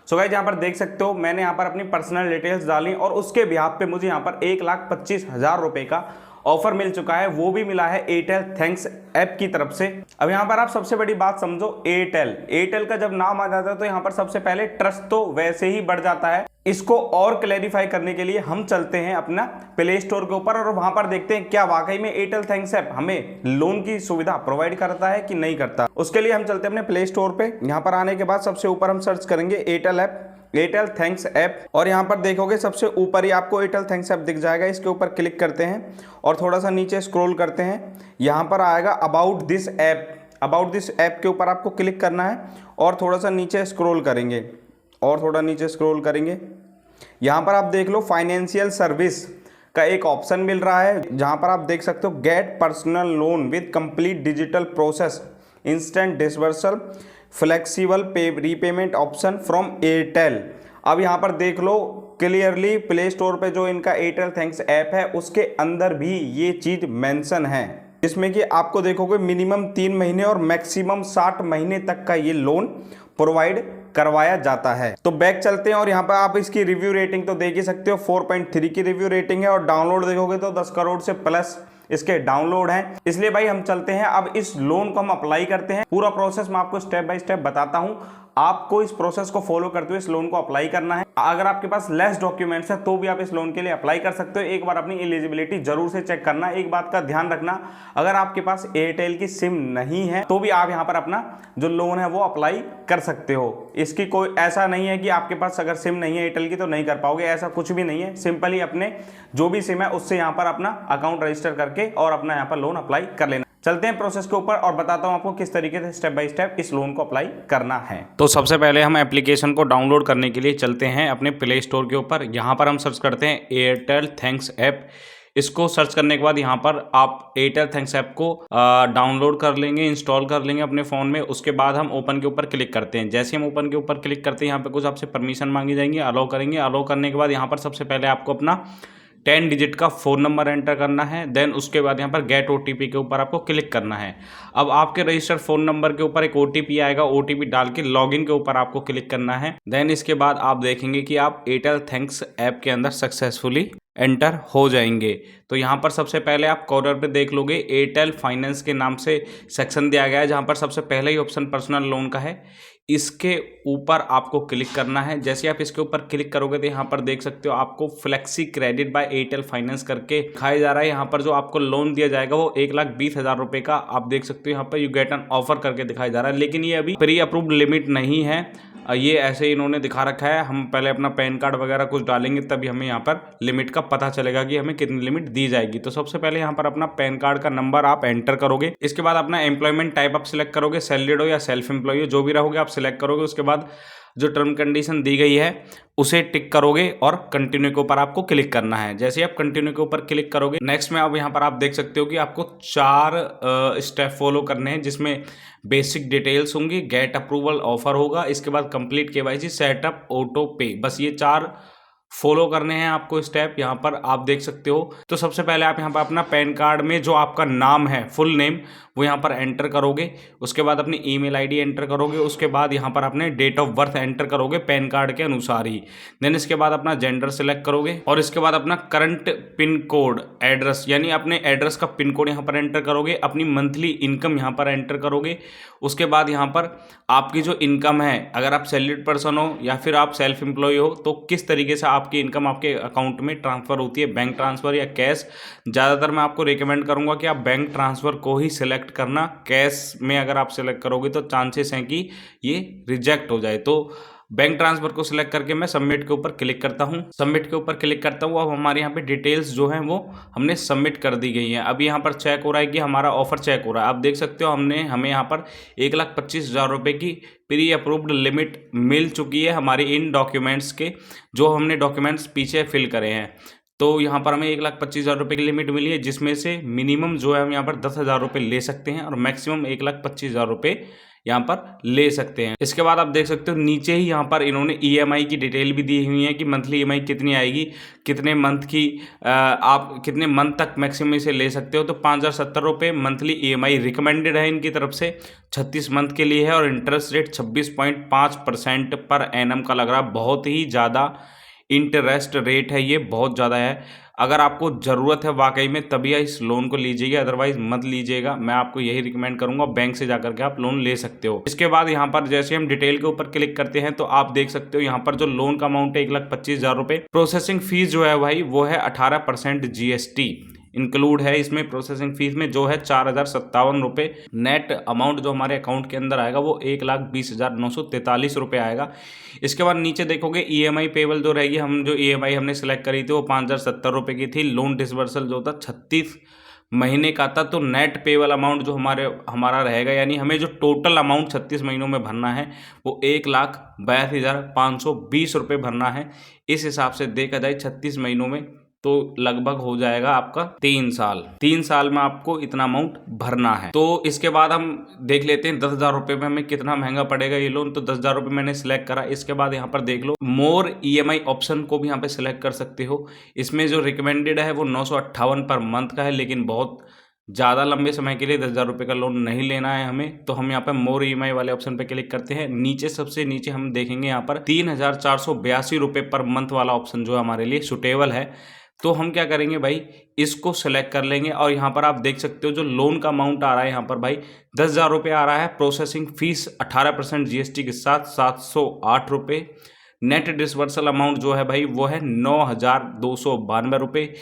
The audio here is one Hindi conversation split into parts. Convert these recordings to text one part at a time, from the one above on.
सो गाइस यहाँ पर देख सकते हो मैंने यहाँ पर अपनी पर्सनल डिटेल्स डाली और उसके बिहाफ पे मुझे यहाँ पर 1,25,000 रुपए का ऑफर मिल चुका है, वो भी मिला है एयरटेल थैंक्स ऐप की तरफ से। अब यहाँ पर आप सबसे बड़ी बात समझो, एयरटेल का जब नाम आ जाता है तो यहाँ पर सबसे पहले ट्रस्ट तो वैसे ही बढ़ जाता है। इसको और क्लैरिफाई करने के लिए हम चलते हैं अपना प्ले स्टोर के ऊपर और वहां पर देखते हैं क्या वाकई में एयरटेल थैंक्स ऐप हमें लोन की सुविधा प्रोवाइड करता है कि नहीं करता। उसके लिए हम चलते हैं अपने प्ले स्टोर पे। यहाँ पर आने के बाद सबसे ऊपर हम सर्च करेंगे Airtel app, Airtel thanks app, और यहाँ पर देखोगे सबसे ऊपर ही आपको एयरटेल थैंक्स ऐप दिख जाएगा। इसके ऊपर क्लिक करते हैं और थोड़ा सा नीचे स्क्रॉल करते हैं। यहाँ पर आएगा about this app, about this app के ऊपर आपको क्लिक करना है और थोड़ा सा नीचे स्क्रॉल करेंगे और थोड़ा नीचे स्क्रॉल करेंगे। यहाँ पर आप देख लो फाइनेंशियल सर्विस का एक ऑप्शन मिल रहा है, जहाँ पर आप देख सकते हो get personal loan with complete digital process, instant disbursal, flexible पे रीपेमेंट ऑप्शन फ्रॉम एयरटेल। अब यहाँ पर देख लो क्लियरली प्ले स्टोर पे जो इनका एयरटेल थैंक्स ऐप है उसके अंदर भी ये चीज़ मेंशन है, जिसमें कि आपको देखोगे मिनिमम 3 महीने और मैक्सिमम 60 महीने तक का ये लोन प्रोवाइड करवाया जाता है। तो बैक चलते हैं और यहाँ पर आप इसकी रिव्यू रेटिंग तो देख ही सकते हो, 4.3 की रिव्यू रेटिंग है और डाउनलोड देखोगे तो 10 करोड़ से प्लस इसके डाउनलोड हैं। इसलिए भाई हम चलते हैं अब इस लोन को हम अप्लाई करते हैं। पूरा प्रोसेस मैं आपको स्टेप बाय स्टेप बताता हूं, आपको इस प्रोसेस को फॉलो करते हुए इस लोन को अप्लाई करना है। अगर आपके पास लेस डॉक्यूमेंट्स है तो भी आप इस लोन के लिए अप्लाई कर सकते हो। एक बार अपनी एलिजिबिलिटी जरूर से चेक करना। एक बात का ध्यान रखना, अगर आपके पास एयरटेल की सिम नहीं है तो भी आप यहाँ पर अपना जो लोन है वो अप्लाई कर सकते हो। इसकी कोई ऐसा नहीं है कि आपके पास अगर सिम नहीं है एयरटेल की तो नहीं कर पाओगे, ऐसा कुछ भी नहीं है। सिंपली अपने जो भी सिम है उससे यहाँ पर अपना अकाउंट रजिस्टर करके और अपना यहाँ पर लोन अप्लाई कर लेना। चलते हैं प्रोसेस के ऊपर और बताता हूं आपको किस तरीके से स्टेप बाय स्टेप इस लोन को अप्लाई करना है। तो सबसे पहले हम एप्लीकेशन को डाउनलोड करने के लिए चलते हैं अपने प्ले स्टोर के ऊपर। यहां पर हम सर्च करते हैं एयरटेल थैंक्स ऐप। इसको सर्च करने के बाद यहाँ पर आप एयरटेल थैंक्स ऐप को डाउनलोड कर लेंगे, इंस्टॉल कर लेंगे अपने फ़ोन में। उसके बाद हम ओपन के ऊपर क्लिक करते हैं। जैसे हम ओपन के ऊपर क्लिक करते हैं यहाँ पर कुछ आपसे परमिशन मांगी जाएंगी, अलाउ करेंगे। अलाउ करने के बाद यहाँ पर सबसे पहले आपको अपना 10 डिजिट का फ़ोन नंबर एंटर करना है। देन उसके बाद यहाँ पर गेट OTP के ऊपर आपको क्लिक करना है। अब आपके रजिस्टर्ड फ़ोन नंबर के ऊपर एक OTP आएगा, OTP डाल के लॉगिन के ऊपर आपको क्लिक करना है। देन इसके बाद आप देखेंगे कि आप एयरटेल थैंक्स ऐप के अंदर सक्सेसफुली एंटर हो जाएंगे। तो यहाँ पर सबसे पहले आप कॉर्नर पे देख लोगे एयरटेल फाइनेंस के नाम से सेक्शन दिया गया है, जहाँ पर सबसे पहले ही ऑप्शन पर्सनल लोन का है। इसके ऊपर आपको क्लिक करना है। जैसे आप इसके ऊपर क्लिक करोगे तो यहाँ पर देख सकते हो आपको flexi credit by Airtel finance करके दिखाया जा रहा है। यहाँ पर जो आपको लोन दिया जाएगा वो 1,20,000 रुपये का आप देख सकते हो यहाँ पर यू गेट एन ऑफर करके दिखाया जा रहा है। लेकिन ये अभी प्री अप्रूव्ड लिमिट नहीं है, ये ऐसे ही इन्होंने दिखा रखा है। हम पहले अपना पैन कार्ड वगैरह कुछ डालेंगे तभी हमें यहाँ पर लिमिट का पता चलेगा कि हमें कितनी लिमिट दी जाएगी। तो सबसे पहले यहाँ पर अपना पैन कार्ड का नंबर आप एंटर करोगे। इसके बाद अपना एम्प्लॉयमेंट टाइप आप सिलेक्ट करोगे, सैलरीड हो या सेल्फ एम्प्लॉय हो, जो भी रहोगे आप सिलेक्ट करोगे। उसके बाद जो टर्म कंडीशन दी गई है उसे टिक करोगे और कंटिन्यू के ऊपर आपको क्लिक करना है। जैसे आप कंटिन्यू के ऊपर क्लिक करोगे नेक्स्ट में अब यहाँ पर आप देख सकते हो कि आपको 4 स्टेप फॉलो करने हैं, जिसमें बेसिक डिटेल्स होंगी, गेट अप्रूवल ऑफर होगा, इसके बाद कंप्लीट KYC, सेटअप, ऑटो पे। बस ये 4 फॉलो करने हैं आपको स्टेप, यहाँ पर आप देख सकते हो। तो सबसे पहले आप यहाँ पर अपना पैन कार्ड में जो आपका नाम है फुल नेम वो यहाँ पर एंटर करोगे। उसके बाद अपनी ईमेल आईडी एंटर करोगे। उसके बाद यहाँ पर अपने डेट ऑफ बर्थ एंटर करोगे पैन कार्ड के अनुसार ही। देन इसके बाद अपना जेंडर सेलेक्ट करोगे और इसके बाद अपना करंट पिन कोड एड्रेस यानी अपने एड्रेस का पिन कोड यहाँ पर एंटर करोगे। अपनी मंथली इनकम यहाँ पर एंटर करोगे। उसके बाद यहाँ पर आपकी जो इनकम है, अगर आप सैलरीड पर्सन हो या फिर आप सेल्फ एम्प्लॉय हो तो किस तरीके से आपकी इनकम आपके अकाउंट में ट्रांसफ़र होती है, बैंक ट्रांसफ़र या कैश। ज़्यादातर मैं आपको रिकमेंड करूंगा कि आप बैंक ट्रांसफ़र को ही सिलेक्ट करना। कैश में अगर आप सिलेक्ट करोगे तो चांसेस हैं कि ये रिजेक्ट हो जाए। तो बैंक ट्रांसफर को सिलेक्ट करके मैं सबमिट के ऊपर क्लिक करता हूँ। सबमिट के ऊपर क्लिक करता हूँ। अब हमारे यहाँ पे डिटेल्स जो हैं वो हमने सबमिट कर दी गई हैं। अब यहाँ पर चेक हो रहा है कि हमारा ऑफर चेक हो रहा है। आप देख सकते हो हमें यहाँ पर 1,25,000 रुपये की प्री अप्रूव्ड लिमिट मिल चुकी है हमारे इन डॉक्यूमेंट्स के, जो हमने डॉक्यूमेंट्स पीछे फिल करे हैं। तो यहाँ पर हमें 1,25,000 रुपये की लिमिट मिली है, जिसमें से मिनिमम जो है हम यहाँ पर 10,000 रुपये ले सकते हैं और मैक्सिमम 1,25,000 रुपये यहाँ पर ले सकते हैं। इसके बाद आप देख सकते हो नीचे ही यहाँ पर इन्होंने ईएमआई की डिटेल भी दी हुई है कि मंथली ईएमआई कितनी आएगी, कितने मंथ की आप कितने मंथ तक मैक्सिमम इसे ले सकते हो। तो 5,070 रुपये मंथली ईएमआई रिकमेंडेड है इनकी तरफ से, 36 मंथ के लिए है और इंटरेस्ट रेट 26.5% पर एनम का लग रहा है। बहुत ही ज़्यादा इंटरेस्ट रेट है ये, बहुत ज़्यादा है। अगर आपको ज़रूरत है वाकई में तभी इस लोन को लीजिएगा, अदरवाइज मत लीजिएगा। मैं आपको यही रिकमेंड करूंगा, बैंक से जाकर के आप लोन ले सकते हो। इसके बाद यहाँ पर जैसे हम डिटेल के ऊपर क्लिक करते हैं तो आप देख सकते हो यहाँ पर जो लोन का अमाउंट है 1,25,000 रुपये। प्रोसेसिंग फीस जो है भाई वो है 18% GST इंक्लूड है इसमें प्रोसेसिंग फीस में, जो है 4,057 रुपये। नेट अमाउंट जो हमारे अकाउंट के अंदर आएगा वो 1,20,943 रुपये आएगा। इसके बाद नीचे देखोगे ईएमआई पेबल जो रहेगी, हम जो ईएमआई हमने सेलेक्ट करी थी वो 5,070 रुपये की थी। लोन डिसबर्सल जो था 36 महीने का था। तो नेट पेबल अमाउंट जो हमारा रहेगा, यानी हमें जो टोटल अमाउंट 36 महीनों में भरना है वो 1,82,520 रुपये भरना है। इस हिसाब से देखा जाए 36 महीनों में तो लगभग हो जाएगा आपका 3 साल। 3 साल में आपको इतना अमाउंट भरना है। तो इसके बाद हम देख लेते हैं 10,000 रुपये में हमें कितना महंगा पड़ेगा ये लोन। तो 10,000 रुपये मैंने सिलेक्ट करा। इसके बाद यहाँ पर देख लो मोर ईएमआई ऑप्शन को भी यहाँ पे सिलेक्ट कर सकते हो। इसमें जो रिकमेंडेड है वो 958 पर मंथ का है, लेकिन बहुत ज़्यादा लंबे समय के लिए 10,000 रुपये का लोन नहीं लेना है हमें। तो हम यहाँ पे मोर ईएमआई वाले ऑप्शन पे क्लिक करते हैं। नीचे सबसे नीचे हम देखेंगे यहाँ पर 3,482 रुपये पर मंथ वाला ऑप्शन जो हमारे लिए सुटेबल है। तो हम क्या करेंगे भाई, इसको सेलेक्ट कर लेंगे। और यहाँ पर आप देख सकते हो जो लोन का अमाउंट आ रहा है यहाँ पर भाई 10,000 रुपये आ रहा है। प्रोसेसिंग फीस 18% GST के साथ 708 रुपये। नेट डिसबर्सल अमाउंट जो है भाई वो है 9,292 रुपये।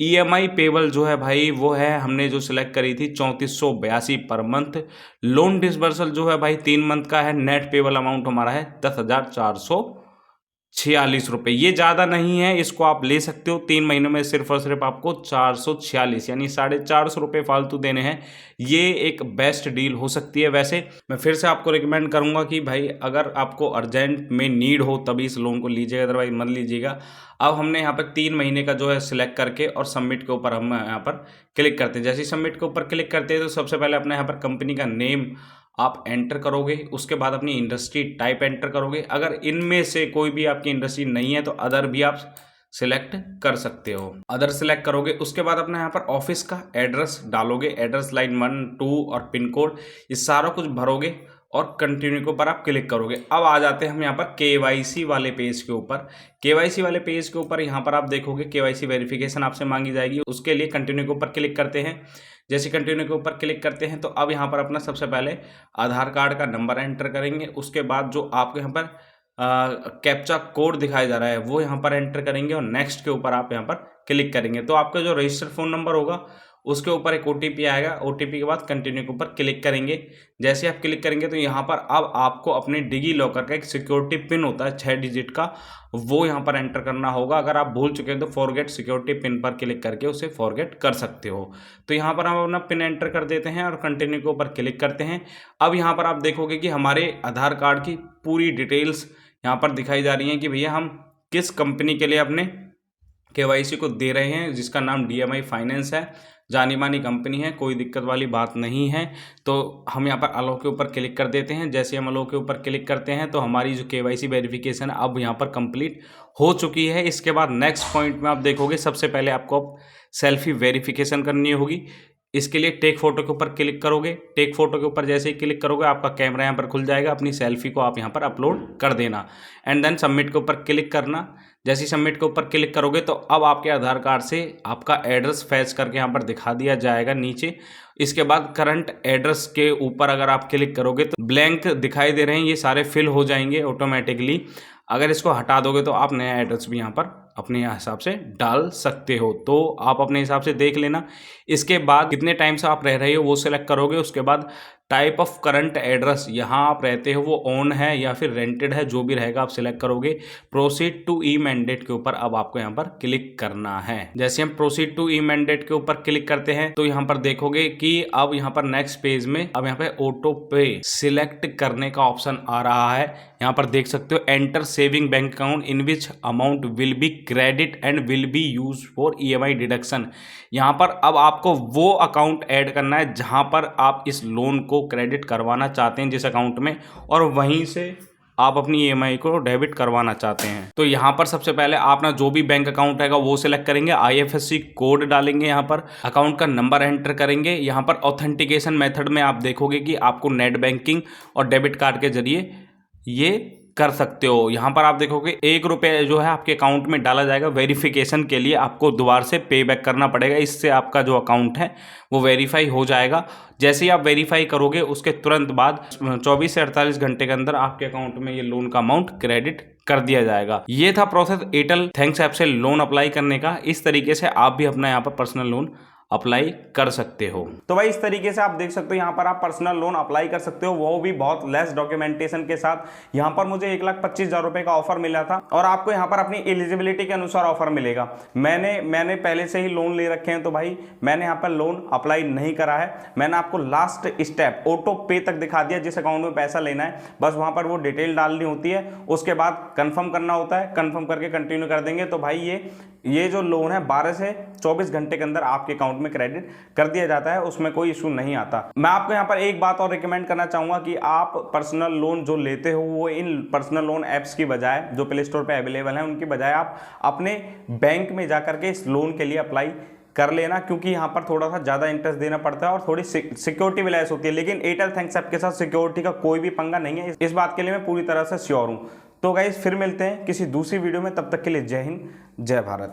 ईएमआई पेबल जो है भाई वो है हमने जो सिलेक्ट करी थी 3,482 पर मंथ। लोन डिसबर्सल जो है भाई 3 मंथ का है। नेट पेबल अमाउंट हमारा है 10,446 रुपये। ये ज़्यादा नहीं है, इसको आप ले सकते हो। 3 महीनों में सिर्फ और सिर्फ आपको 446 यानी 450 रुपये फालतू देने हैं। ये एक बेस्ट डील हो सकती है। वैसे मैं फिर से आपको रिकमेंड करूंगा कि भाई अगर आपको अर्जेंट में नीड हो तभी इस लोन को लीजिएगा, अदरवाइज मत लीजिएगा। अब हमने यहाँ पर 3 महीने का जो है सिलेक्ट करके और सबमिट के ऊपर हम यहाँ पर क्लिक करते हैं। जैसे ही सबमिट के ऊपर क्लिक करते हैं तो सबसे पहले अपने यहाँ पर कंपनी का नेम आप एंटर करोगे। उसके बाद अपनी इंडस्ट्री टाइप एंटर करोगे। अगर इनमें से कोई भी आपकी इंडस्ट्री नहीं है तो अदर भी आप सिलेक्ट कर सकते हो, अदर सिलेक्ट करोगे। उसके बाद अपना यहाँ पर ऑफिस का एड्रेस डालोगे, एड्रेस लाइन 1, 2 और पिन कोड, ये सारा कुछ भरोगे और कंटिन्यू के ऊपर आप क्लिक करोगे। अब आ जाते हैं हम यहाँ पर KYC वाले पेज के ऊपर। KYC वाले पेज के ऊपर यहाँ पर आप देखोगे KYC वेरिफिकेशन आपसे मांगी जाएगी। उसके लिए कंटिन्यू के ऊपर क्लिक करते हैं। जैसे कंटिन्यू के ऊपर क्लिक करते हैं तो अब यहाँ पर अपना सबसे पहले आधार कार्ड का नंबर एंटर करेंगे। उसके बाद जो आपको यहाँ पर कैप्चा कोड दिखाया जा रहा है वो यहाँ पर एंटर करेंगे और नेक्स्ट के ऊपर आप यहाँ पर क्लिक करेंगे। तो आपका जो रजिस्टर्ड फ़ोन नंबर होगा उसके ऊपर एक OTP आएगा। OTP के बाद कंटिन्यू के ऊपर क्लिक करेंगे। जैसे आप क्लिक करेंगे तो यहाँ पर अब आपको अपने डिजी लॉकर का एक सिक्योरिटी पिन होता है 6 डिजिट का, वो यहाँ पर एंटर करना होगा। अगर आप भूल चुके हैं तो फॉरगेट सिक्योरिटी पिन पर क्लिक करके उसे फॉरगेट कर सकते हो। तो यहाँ पर हम अपना पिन एंटर कर देते हैं और कंटिन्यू के ऊपर क्लिक करते हैं। अब यहाँ पर आप देखोगे कि हमारे आधार कार्ड की पूरी डिटेल्स यहाँ पर दिखाई जा रही हैं कि भैया हम किस कंपनी के लिए अपने KYC को दे रहे हैं, जिसका नाम DMI फाइनेंस है। जानी मानी कंपनी है, कोई दिक्कत वाली बात नहीं है। तो हम यहाँ पर अलो के ऊपर क्लिक कर देते हैं। जैसे हम अलो के ऊपर क्लिक करते हैं तो हमारी जो KYC वेरिफिकेशन अब यहाँ पर कंप्लीट हो चुकी है। इसके बाद नेक्स्ट पॉइंट में आप देखोगे सबसे पहले आपको सेल्फी वेरिफिकेशन करनी होगी। इसके लिए टेक फोटो के ऊपर क्लिक करोगे। टेक फोटो के ऊपर जैसे ही क्लिक करोगे आपका कैमरा यहाँ पर खुल जाएगा। अपनी सेल्फी को आप यहाँ पर अपलोड कर देना एंड देन सबमिट के ऊपर क्लिक करना। जैसे ही सबमिट के ऊपर क्लिक करोगे तो अब आपके आधार कार्ड से आपका एड्रेस फैच करके यहाँ पर दिखा दिया जाएगा नीचे। इसके बाद करंट एड्रेस के ऊपर अगर आप क्लिक करोगे तो ब्लैंक दिखाई दे रहे हैं, ये सारे फिल हो जाएंगे ऑटोमेटिकली। अगर इसको हटा दोगे तो आप नया एड्रेस भी यहाँ पर अपने हिसाब से डाल सकते हो। तो आप अपने हिसाब से देख लेना। इसके बाद कितने टाइम से आप रह रहे हो वो सिलेक्ट करोगे। उसके बाद टाइप ऑफ करंट एड्रेस, यहाँ आप रहते हो वो ओन है या फिर रेंटेड है, जो भी रहेगा आप सिलेक्ट करोगे। प्रोसीड टू ई मैंडेट के ऊपर अब आपको यहाँ पर क्लिक करना है। जैसे हम प्रोसीड टू ई मैंडेट के ऊपर क्लिक करते हैं तो यहाँ पर देखोगे कि अब यहाँ पर नेक्स्ट पेज में अब यहाँ पे ऑटो पे सिलेक्ट करने का ऑप्शन आ रहा है। यहाँ पर देख सकते हो enter saving bank account in which amount will be credit and will be use for EMI deduction. यहाँ पर अब आपको वो अकाउंट ऐड करना है जहाँ पर आप इस लोन को को क्रेडिट करवाना चाहते हैं जिस अकाउंट में, और वहीं से आप अपनी EMI को डेबिट करवाना चाहते हैं। तो यहाँ पर सबसे पहले आप ना जो भी बैंक अकाउंट रहेगा वो सिलेक्ट करेंगे, IFSC कोड डालेंगे, यहाँ पर अकाउंट का नंबर एंटर करेंगे। यहाँ पर ऑथेंटिकेशन मेथड में आप देखोगे कि आपको नेट बैंकिंग और डेबिट कार्ड के जरिए ये कर सकते हो। यहाँ पर आप देखोगे 1 रुपये जो है आपके अकाउंट में डाला जाएगा। वेरिफिकेशन के लिए आपको दोबारा से पे बैक करना पड़ेगा, इससे आपका जो अकाउंट है वो वेरीफाई हो जाएगा। जैसे ही आप वेरीफाई करोगे उसके तुरंत बाद 24 से 48 घंटे के अंदर आपके अकाउंट में ये लोन का अमाउंट क्रेडिट कर दिया जाएगा। ये था प्रोसेस एयरटेल थैंक्स ऐप से लोन अप्लाई करने का। इस तरीके से आप भी अपना यहाँ पर पर्सनल लोन अप्लाई कर सकते हो। तो भाई इस तरीके से आप देख सकते हो यहाँ पर आप पर्सनल लोन अप्लाई कर सकते हो, वो भी बहुत लेस डॉक्यूमेंटेशन के साथ। यहाँ पर मुझे 1,25,000 रुपए का ऑफर मिला था और आपको यहाँ पर अपनी एलिजिबिलिटी के अनुसार ऑफर मिलेगा। मैंने पहले से ही लोन ले रखे हैं, तो भाई मैंने यहाँ पर लोन अप्लाई नहीं करा है। मैंने आपको लास्ट स्टेप ऑटो पे तक दिखा दिया, जिस अकाउंट में पैसा लेना है बस वहां पर वो डिटेल डालनी होती है, उसके बाद कंफर्म करना होता है, कंफर्म करके कंटिन्यू कर देंगे। तो भाई ये जो लोन है 12 से 24 घंटे के अंदर आपके अकाउंट में क्रेडिट कर दिया जाता है, उसमें कोई इशू नहीं आता। मैं आपको यहाँ पर एक बात और रिकमेंड करना चाहूंगा कि आप पर्सनल लोन जो लेते हो वो इन पर्सनल लोन ऐप्स की बजाय, जो प्ले स्टोर पे अवेलेबल है, उनकी बजाय आप अपने बैंक में जाकर के इस लोन के लिए अप्लाई कर लेना, क्योंकि यहाँ पर थोड़ा सा ज़्यादा इंटरेस्ट देना पड़ता है और थोड़ी सिक्योरिटी भी लेस होती है। लेकिन एयरटेल थैंक्स ऐप के साथ सिक्योरिटी का कोई भी पंगा नहीं है, इस बात के लिए मैं पूरी तरह से श्योर हूँ। तो गाइस फिर मिलते हैं किसी दूसरी वीडियो में, तब तक के लिए जय हिंद, जय भारत।